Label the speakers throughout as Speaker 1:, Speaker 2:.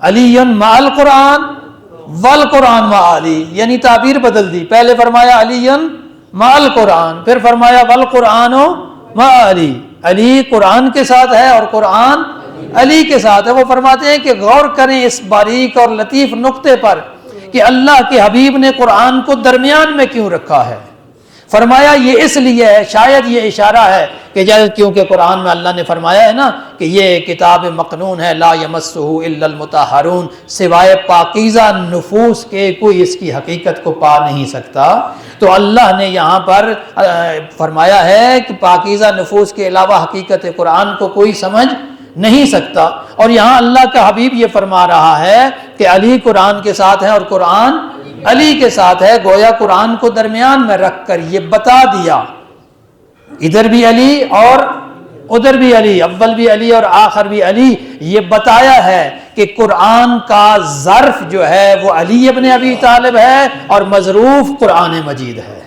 Speaker 1: علی مع القرآن والقرآن مع علی، یعنی تعبیر بدل دی، پہلے فرمایا علی مع القرآن، پھر فرمایا والقرآن مع علی، علی قرآن کے ساتھ ہے اور قرآن علی کے ساتھ ہے۔ وہ فرماتے ہیں کہ غور کریں اس باریک اور لطیف نقطے پر کہ اللہ کے حبیب نے قرآن کو درمیان میں کیوں رکھا ہے۔ فرمایا یہ اس لیے ہے، شاید یہ اشارہ ہے کہ کیونکہ قرآن میں اللہ نے فرمایا ہے نا کہ یہ کتاب مقنون ہے، لا یمسہ الا المطہرون، سوائے پاکیزہ نفوس کے کوئی اس کی حقیقت کو پا نہیں سکتا، تو اللہ نے یہاں پر فرمایا ہے کہ پاکیزہ نفوس کے علاوہ حقیقت قرآن کو کوئی سمجھ نہیں سکتا، اور یہاں اللہ کا حبیب یہ فرما رہا ہے کہ علی قرآن کے ساتھ ہے اور قرآن علی کے ساتھ ہے، گویا قرآن کو درمیان میں رکھ کر یہ بتا دیا، ادھر بھی علی اور ادھر بھی علی، اول بھی علی اور آخر بھی علی، یہ بتایا ہے کہ قرآن کا ظرف جو ہے وہ علی ابن ابی طالب ہے اور مظروف قرآن مجید ہے۔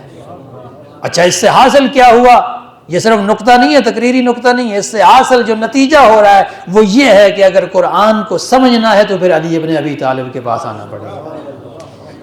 Speaker 1: اچھا، اس سے حاصل کیا ہوا؟ یہ صرف نقطہ نہیں ہے، تقریری نقطہ نہیں ہے، اس سے حاصل جو نتیجہ ہو رہا ہے وہ یہ ہے کہ اگر قرآن کو سمجھنا ہے تو پھر علی ابن ابی طالب کے پاس آنا پڑے گا،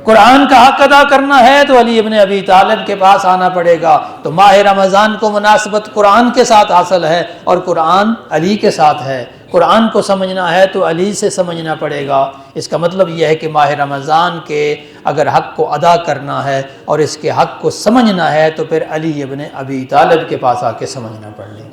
Speaker 1: قرآن کا حق ادا کرنا ہے تو علی ابن ابی طالب کے پاس آنا پڑے گا۔ تو ماہ رمضان کو مناسبت قرآن کے ساتھ حاصل ہے اور قرآن علی کے ساتھ ہے، قرآن کو سمجھنا ہے تو علی سے سمجھنا پڑے گا۔ اس کا مطلب یہ ہے کہ ماہ رمضان کے اگر حق کو ادا کرنا ہے اور اس کے حق کو سمجھنا ہے تو پھر علی ابن ابی طالب کے پاس آ کے سمجھنا پڑے گا۔